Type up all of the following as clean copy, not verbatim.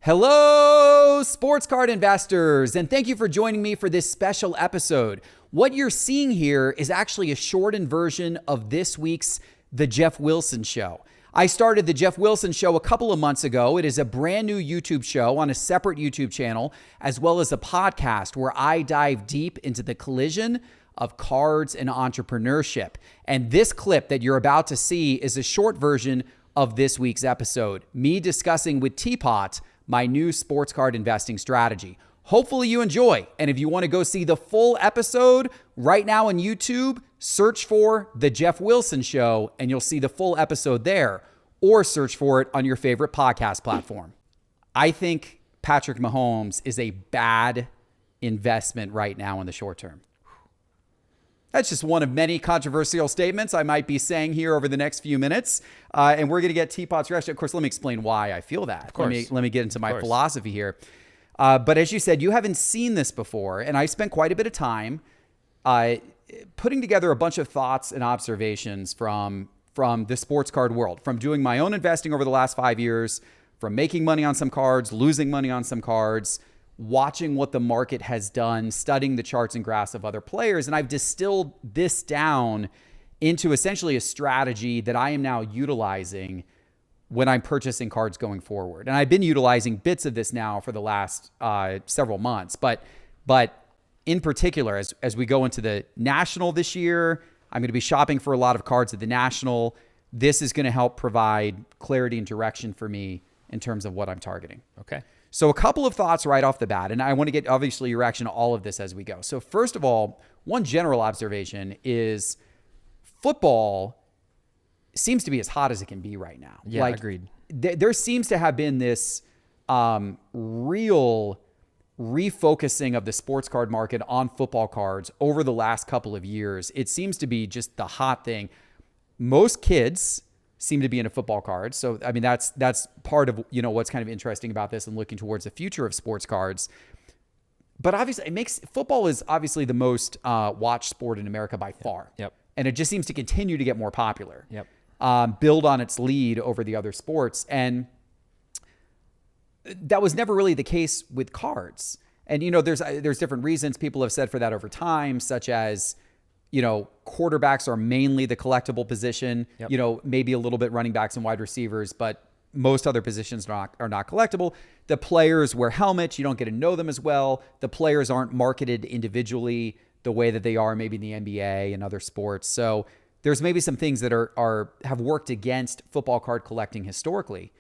Hello, sports card investors, and thank you for joining me for this special episode. What you're seeing here is actually a shortened version of this week's The Geoff Wilson Show. I started The Geoff Wilson Show a couple of months ago. It is a brand new YouTube show on a separate YouTube channel, as well as a podcast where I dive deep into the collision of cards and entrepreneurship. And this clip that you're about to see is a short version of this week's episode, me discussing with T-Pott my new sports card investing strategy. Hopefully you enjoy. And if you want to go see the full episode right now on YouTube, search for The Geoff Wilson Show and you'll see the full episode there, or search for it on your favorite podcast platform. I think Patrick Mahomes is a bad investment right now in the short term. That's just one of many controversial statements I might be saying here over the next few minutes. And we're going to get T-Pott's reaction. Of course, let me explain why I feel that. Let me get into my philosophy here. But as you said, you haven't seen this before. And I spent quite a bit of time putting together a bunch of thoughts and observations from the sports card world, from doing my own investing over the last 5 years, from making money on some cards, losing money on some cards, watching what the market has done, studying the charts and graphs of other players. And I've distilled this down into essentially a strategy that I am now utilizing when I'm purchasing cards going forward. And I've been utilizing bits of this now for the last several months. But in particular, as we go into the National this year, I'm going to be shopping for a lot of cards at the National. This is going to help provide clarity and direction for me in terms of what I'm targeting. Okay. So a couple of thoughts right off the bat, and I want to get obviously your reaction to all of this as we go. So first of all, one general observation is football seems to be as hot as it can be right now. Yeah, agreed. There seems to have been this real refocusing of the sports card market on football cards over the last couple of years. It seems to be just the hot thing. Most kids seem to be into football cards. So, I mean, that's part of, what's kind of interesting about this and looking towards the future of sports cards. But obviously football is obviously the most watched sport in America by far. Yep. And it just seems to continue to get more popular. Yep. Build on its lead over the other sports. And that was never really the case with cards. And, there's different reasons people have said for that over time, such as, quarterbacks are mainly the collectible position, Yep. Maybe a little bit running backs and wide receivers, but most other positions are not collectible. The players wear helmets. You don't get to know them as well. The players aren't marketed individually the way that they are maybe in the NBA and other sports. So there's maybe some things that have worked against football card collecting historically.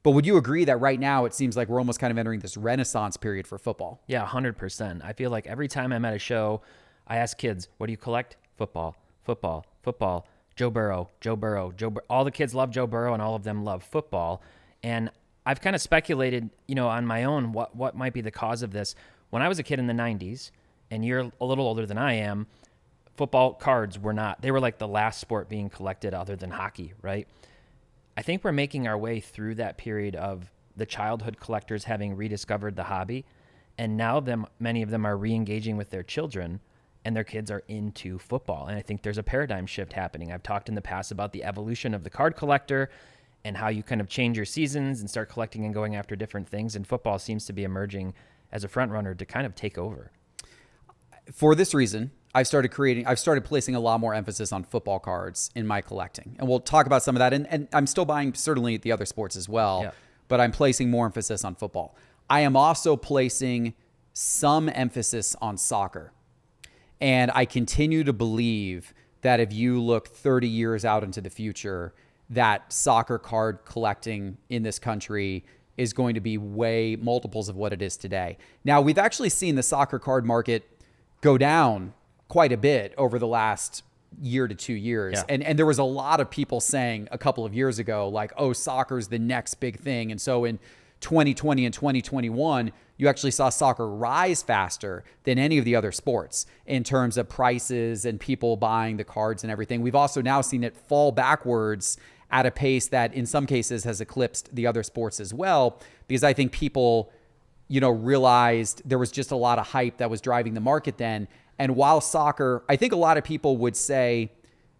But would you agree that right now it seems like we're almost kind of entering this renaissance period for football? Yeah, 100%. I feel like every time I'm at a show, I ask kids, what do you collect? Football, football, football. Joe Burrow, Joe Burrow, Joe Burrow. All the kids love Joe Burrow and all of them love football. And I've kind of speculated, on my own, what might be the cause of this. When I was a kid in the 90s, and you're a little older than I am, football cards they were like the last sport being collected other than hockey, right? I think we're making our way through that period of the childhood collectors having rediscovered the hobby. And now many of them are re-engaging with their children, and their kids are into football. And I think there's a paradigm shift happening. I've talked in the past about the evolution of the card collector and how you kind of change your seasons and start collecting and going after different things. And football seems to be emerging as a front runner to kind of take over. For this reason, I've started placing a lot more emphasis on football cards in my collecting. And we'll talk about some of that. And I'm still buying certainly the other sports as well, Yeah. But I'm placing more emphasis on football. I am also placing some emphasis on soccer. And I continue to believe that if you look 30 years out into the future, that soccer card collecting in this country is going to be way multiples of what it is today. Now, we've actually seen the soccer card market go down quite a bit over the last year to 2 years. Yeah. And there was a lot of people saying a couple of years ago, like, oh, soccer's the next big thing. And so in 2020 and 2021, you actually saw soccer rise faster than any of the other sports in terms of prices and people buying the cards and everything. We've also now seen it fall backwards at a pace that in some cases has eclipsed the other sports as well, because I think people, realized there was just a lot of hype that was driving the market then. And while soccer, I think a lot of people would say,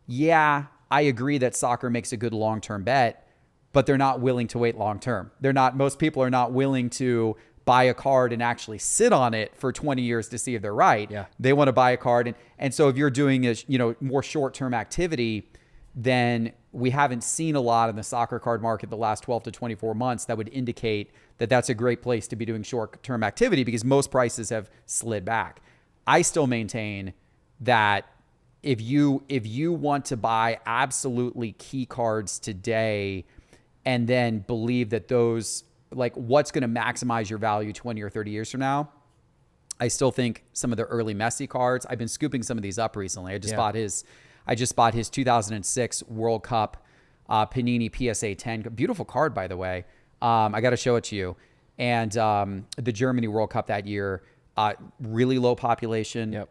yeah, I agree that soccer makes a good long-term bet. but they're not willing to wait long term. Most people are not willing to buy a card and actually sit on it for 20 years to see if they're right. Yeah. They want to buy a card. And so if you're doing a, more short-term activity, then we haven't seen a lot in the soccer card market the last 12 to 24 months that would indicate that that's a great place to be doing short-term activity, because most prices have slid back. I still maintain that if you want to buy absolutely key cards today and then believe that those, like, what's going to maximize your value 20 or 30 years from now, I still think some of the early Messi cards, I've been scooping some of these up recently. I just bought his 2006 World Cup Panini PSA 10. Beautiful card, by the way. I got to show it to you. And the Germany World Cup that year, really low population,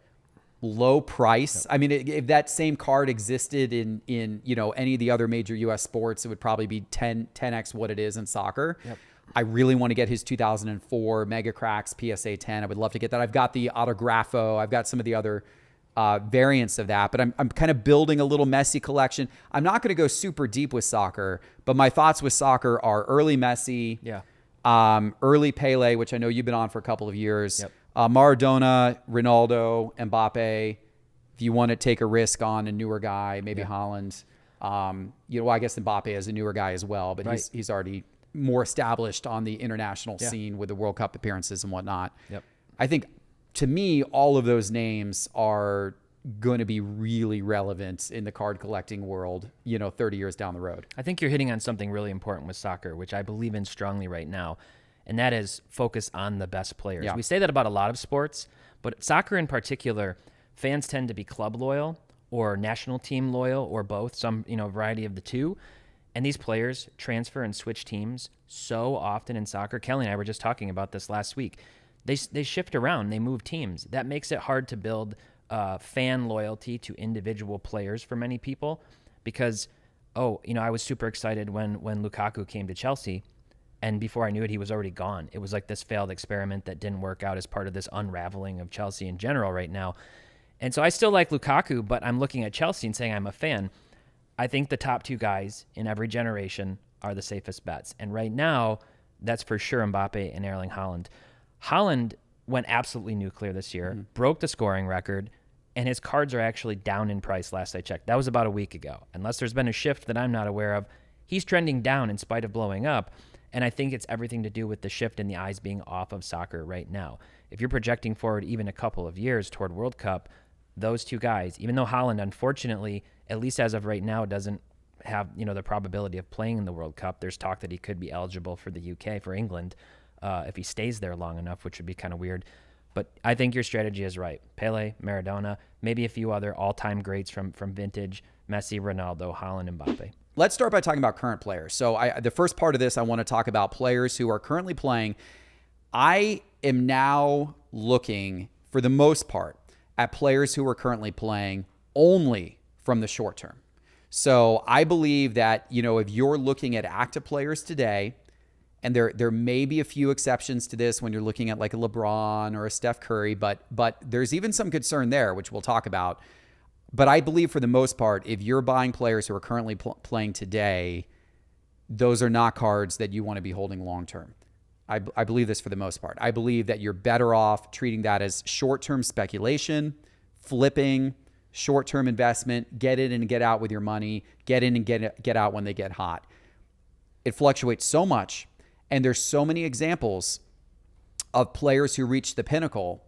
low price. I mean, if that same card existed in any of the other major U.S. sports, it would probably be 10x what it is in soccer. I really want to get his 2004 Mega Cracks PSA 10. I would love to get that. I've got the Autografo. I've got some of the other variants of that, but I'm kind of building a little Messi collection. I'm not going to go super deep with soccer, but my thoughts with soccer are early Messi, early Pele, which I know you've been on for a couple of years, Maradona, Ronaldo, Mbappe. If you want to take a risk on a newer guy, maybe Haaland. I guess Mbappe is a newer guy as well, but he's already more established on the international scene with the World Cup appearances and whatnot. I think, to me, all of those names are going to be really relevant in the card collecting world, 30 years down the road. I think you're hitting on something really important with soccer, which I believe in strongly right now, and that is focus on the best players. We say that about a lot of sports, but soccer in particular, fans tend to be club loyal or national team loyal or both, some variety of the two. And these players transfer and switch teams so often in soccer. Kelly and I were just talking about this last week. They shift around, they move teams. That makes it hard to build fan loyalty to individual players for many people, because, I was super excited when Lukaku came to Chelsea, and before I knew it, he was already gone. It was like this failed experiment that didn't work out as part of this unraveling of Chelsea in general right now. And so I still like Lukaku, but I'm looking at Chelsea and saying I'm a fan. I think the top two guys in every generation are the safest bets. And right now, that's for sure Mbappe and Erling Haaland. Haaland went absolutely nuclear this year, broke the scoring record, and his cards are actually down in price last I checked. That was about a week ago. Unless there's been a shift that I'm not aware of, he's trending down in spite of blowing up. And I think it's everything to do with the shift in the eyes being off of soccer right now. If you're projecting forward even a couple of years toward World Cup, those two guys, even though Haaland, unfortunately, at least as of right now, doesn't have the probability of playing in the World Cup. There's talk that he could be eligible for the UK, for England, if he stays there long enough, which would be kind of weird. But I think your strategy is right. Pele, Maradona, maybe a few other all-time greats from vintage: Messi, Ronaldo, Haaland, and Mbappe. Let's start by talking about current players. So the first part of this, I want to talk about players who are currently playing. I am now looking, for the most part, at players who are currently playing only from the short term. So I believe that, if you're looking at active players today, and there may be a few exceptions to this when you're looking at like a LeBron or a Steph Curry, but there's even some concern there, which we'll talk about. But I believe for the most part, if you're buying players who are currently playing today, those are not cards that you want to be holding long term. I believe this for the most part. I believe that you're better off treating that as short-term speculation, flipping, short-term investment, get in and get out with your money, get in and get out when they get hot. It fluctuates so much, and there's so many examples of players who reach the pinnacle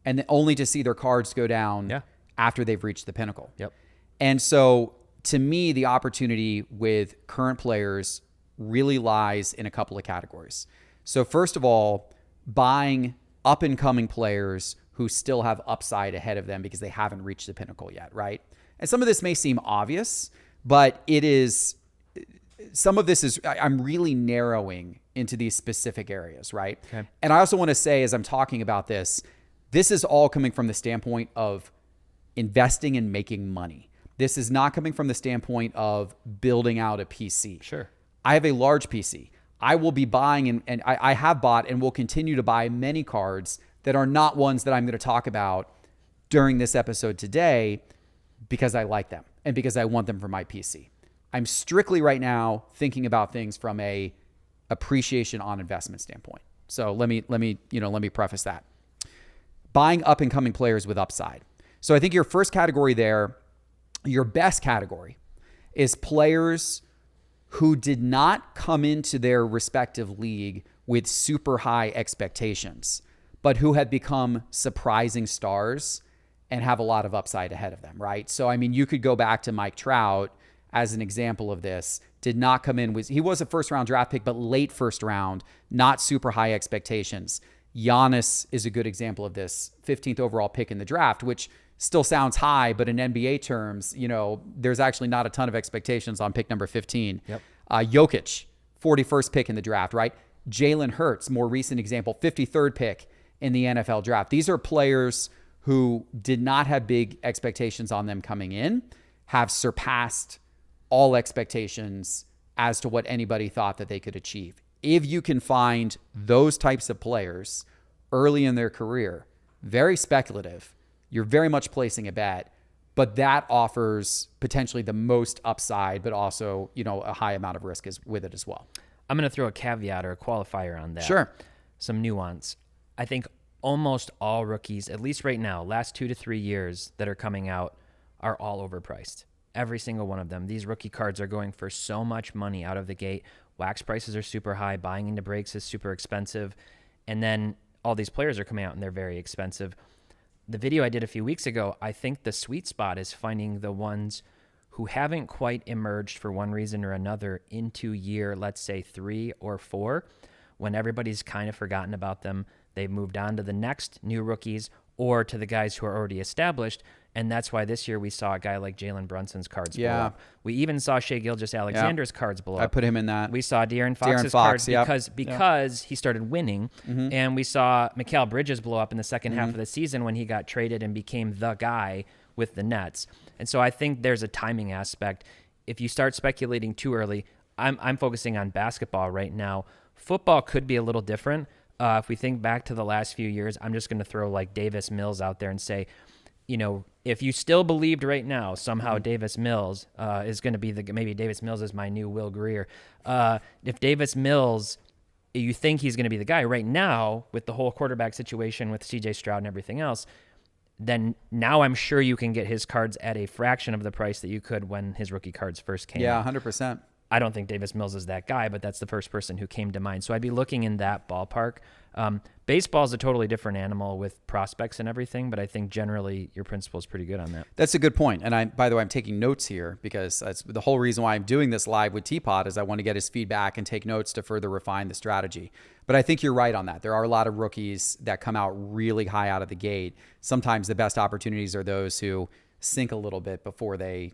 and only to see their cards go down after they've reached the pinnacle. And so to me, the opportunity with current players really lies in a couple of categories. So first of all, buying up-and-coming players who still have upside ahead of them because they haven't reached the pinnacle yet, right? And some of this may seem obvious, but some of this is, I'm really narrowing into these specific areas, right? Okay. And I also want to say, as I'm talking about this is all coming from the standpoint of investing and making money. This is not coming from the standpoint of building out a PC. Sure. I have a large PC. I will be buying, and I have bought and will continue to buy many cards that are not ones that I'm going to talk about during this episode today because I like them and because I want them for my PC. I'm strictly right now thinking about things from a appreciation on investment standpoint. So let me preface that. Buying up and coming players with upside. So I think your first category there, your best category, is players who did not come into their respective league with super high expectations, but who have become surprising stars and have a lot of upside ahead of them, right? So, I mean, you could go back to Mike Trout as an example of this. Did not come in he was a first round draft pick, but late first round, not super high expectations. Giannis is a good example of this, 15th overall pick in the draft, which still sounds high, but in NBA terms, there's actually not a ton of expectations on pick number 15. Yep. Jokic, 41st pick in the draft, right? Jalen Hurts, more recent example, 53rd pick in the NFL draft. These are players who did not have big expectations on them coming in, have surpassed all expectations as to what anybody thought that they could achieve. If you can find those types of players early in their career, very speculative, you're very much placing a bet, but that offers potentially the most upside, but also, a high amount of risk with it as well. I'm going to throw a caveat or a qualifier on that. Sure. Some nuance. I think almost all rookies, at least right now, last 2 to 3 years that are coming out, are all overpriced. Every single one of them. These rookie cards are going for so much money out of the gate. Wax prices are super high. Buying into breaks is super expensive. And then all these players are coming out and they're very expensive. The video I did a few weeks ago, I think the sweet spot is finding the ones who haven't quite emerged for one reason or another into year, let's say 3 or 4, when everybody's kind of forgotten about them. They've moved on to the next new rookies or to the guys who are already established. And that's why this year we saw a guy like Jalen Brunson's cards blow up. We even saw Shai Gilgeous-Alexander's cards blow up. I put him in that. We saw De'Aaron Fox's cards because he started winning. Mm-hmm. And we saw Mikal Bridges blow up in the second half of the season when he got traded and became the guy with the Nets. And so I think there's a timing aspect. If you start speculating too early, I'm focusing on basketball right now. Football could be a little different. If we think back to the last few years, I'm just going to throw like Davis Mills out there and say, if you still believed right now somehow Davis Mills is going to be maybe Davis Mills is my new Will Greer. If Davis Mills, you think he's going to be the guy right now with the whole quarterback situation with CJ Stroud and everything else, then now I'm sure you can get his cards at a fraction of the price that you could when his rookie cards first came out. 100%. I don't think Davis Mills is that guy, but that's the first person who came to mind. So I'd be looking in that ballpark. Baseball is a totally different animal with prospects and everything, but I think generally your principle is pretty good on that. That's a good point. And by the way, I'm taking notes here because that's the whole reason why I'm doing this live with T-Pott is I want to get his feedback and take notes to further refine the strategy. But I think you're right on that. There are a lot of rookies that come out really high out of the gate. Sometimes the best opportunities are those who sink a little bit before they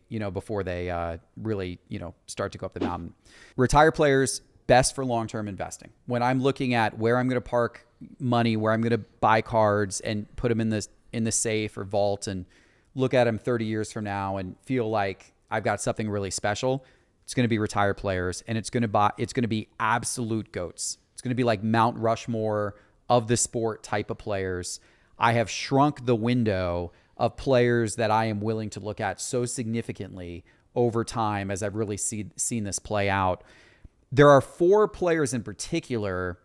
really, start to go up the mountain. Retired players, best for long-term investing. When I'm looking at where I'm going to park money, where I'm going to buy cards and put them in the safe or vault and look at them 30 years from now and feel like I've got something really special, it's going to be retired players, and it's going to be absolute GOATs. It's going to be like Mount Rushmore of the sport type of players. I have shrunk the window of players that I am willing to look at so significantly over time as I've really seen this play out. There are 4 players in particular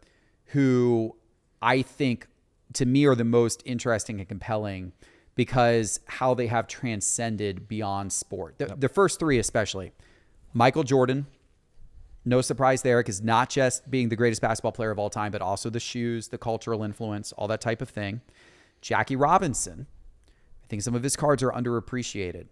who I think, to me, are the most interesting and compelling because how they have transcended beyond sport. The first 3 especially. Michael Jordan, no surprise there, because not just being the greatest basketball player of all time, but also the shoes, the cultural influence, all that type of thing. Jackie Robinson, I think some of his cards are underappreciated.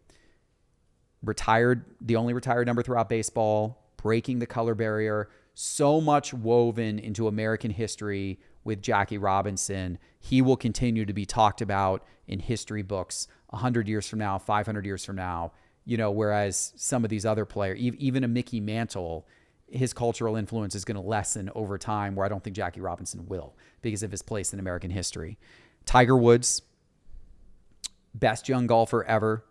Retired, the only retired number throughout baseball, breaking the color barrier, so much woven into American history with Jackie Robinson. He will continue to be talked about in history books 100 years from now, 500 years from now, whereas some of these other players, even a Mickey Mantle, his cultural influence is going to lessen over time, where I don't think Jackie Robinson will because of his place in American history. Tiger Woods, best young golfer ever,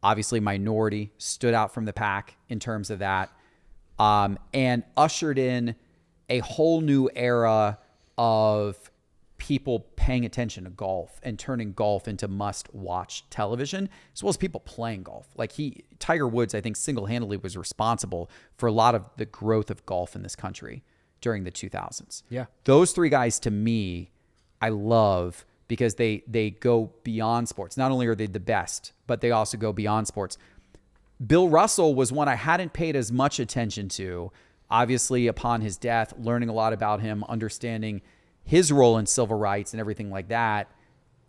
obviously minority, stood out from the pack in terms of that, and ushered in a whole new era of people paying attention to golf and turning golf into must-watch television, as well as people playing golf. Like Tiger Woods, I think single-handedly was responsible for a lot of the growth of golf in this country during the 2000s. Yeah. Those three guys, to me, I love because they go beyond sports. Not only are they the best, but they also go beyond sports. Bill Russell was one I hadn't paid as much attention to. Obviously, upon his death, learning a lot about him, understanding his role in civil rights and everything like that,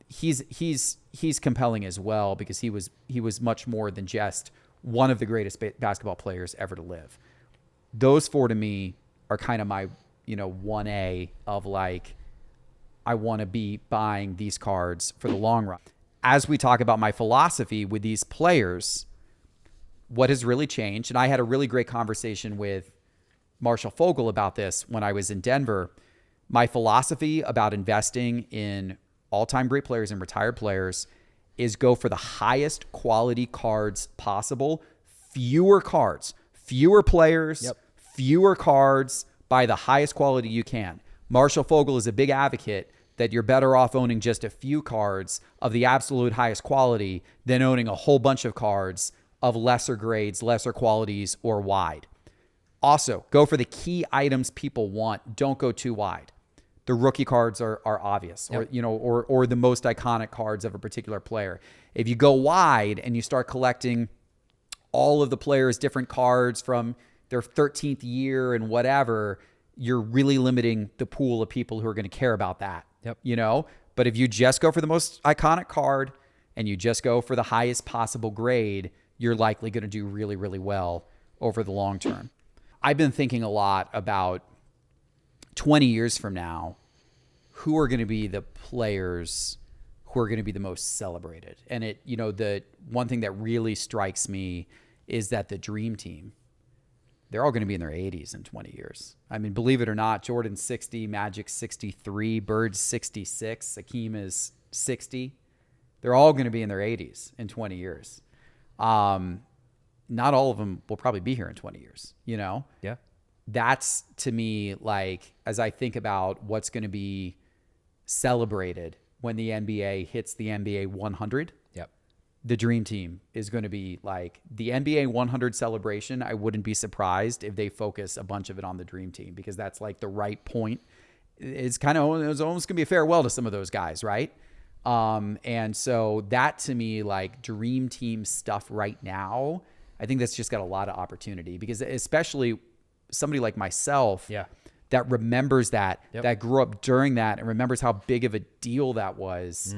he's compelling as well because he was much more than just one of the greatest basketball players ever to live. Those four to me are kind of my 1A of like, I want to be buying these cards for the long run. As we talk about my philosophy with these players, what has really changed, and I had a really great conversation with Marshall Fogel about this when I was in Denver. My philosophy about investing in all-time great players and retired players is go for the highest quality cards possible. Fewer cards, fewer players, fewer cards, buy the highest quality you can. Marshall Fogel is a big advocate that you're better off owning just a few cards of the absolute highest quality than owning a whole bunch of cards of lesser grades, lesser qualities, or wide. Also, go for the key items people want. Don't go too wide. The rookie cards are obvious, or the most iconic cards of a particular player. If you go wide and you start collecting all of the players' different cards from their 13th year and whatever, you're really limiting the pool of people who are going to care about that. But if you just go for the most iconic card and you just go for the highest possible grade, you're likely going to do really, really well over the long term. I've been thinking a lot about 20 years from now, who are going to be the players who are going to be the most celebrated. And the one thing that really strikes me is that the dream team, they're all going to be in their 80s in 20 years. I mean, believe it or not, Jordan 60, Magic 63, Bird 66, Hakeem is 60. They're all going to be in their 80s in 20 years. Not all of them will probably be here in 20 years, Yeah. That's, to me, like, as I think about what's going to be celebrated when the NBA hits the NBA 100, the dream team is going to be like the NBA 100 celebration. I wouldn't be surprised if they focus a bunch of it on the dream team because that's like the right point. It's almost going to be a farewell to some of those guys, right? And so that, to me, like dream team stuff right now, I think that's just got a lot of opportunity because especially somebody like myself that remembers that grew up during that and remembers how big of a deal that was,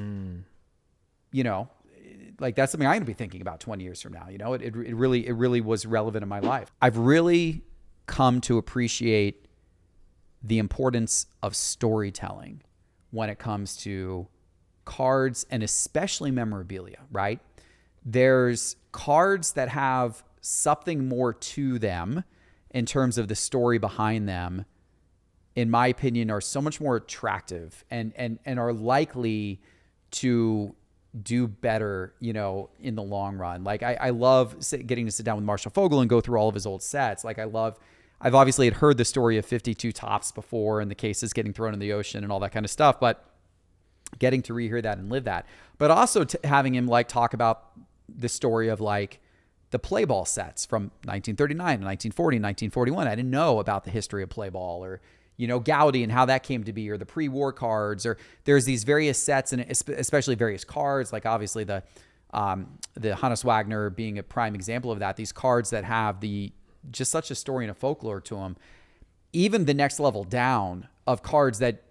like that's something I'm going to be thinking about 20 years from now. It really was relevant in my life. I've really come to appreciate the importance of storytelling when it comes to cards and especially memorabilia, right? There's cards that have something more to them in terms of the story behind them, in my opinion, are so much more attractive and are likely to do better, in the long run. Like I love getting to sit down with Marshall Fogel and go through all of his old sets. Like I've obviously had heard the story of 52 Tops before and the cases getting thrown in the ocean and all that kind of stuff, but getting to rehear that and live that, but also having him like talk about the story of like the play ball sets from 1939 and 1940 and 1941. I didn't know about the history of play ball or, Gaudy and how that came to be, or the pre-war cards, or there's these various sets and especially various cards, like obviously the Hannes Wagner being a prime example of that, these cards that have just such a story and a folklore to them. Even the next level down of cards that,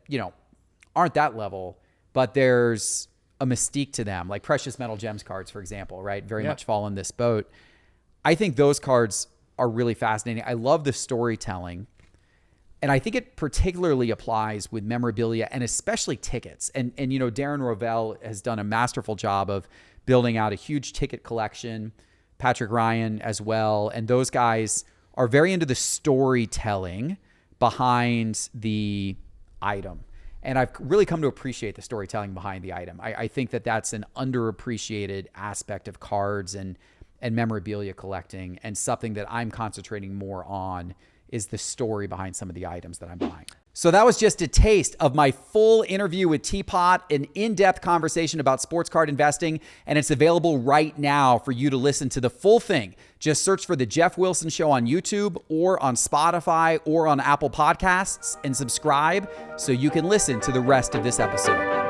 aren't that level, but there's a mystique to them, like precious metal gems cards, for example, right? Very much fall in this boat. I think those cards are really fascinating. I love the storytelling. And I think it particularly applies with memorabilia and especially tickets. And Darren Rovell has done a masterful job of building out a huge ticket collection, Patrick Ryan as well. And those guys are very into the storytelling behind the item. And I've really come to appreciate the storytelling behind the item. I think that that's an underappreciated aspect of cards and memorabilia collecting, and something that I'm concentrating more on is the story behind some of the items that I'm buying. So that was just a taste of my full interview with T-Pott, an in-depth conversation about sports card investing, and it's available right now for you to listen to the full thing. Just search for The Geoff Wilson Show on YouTube or on Spotify or on Apple Podcasts and subscribe so you can listen to the rest of this episode.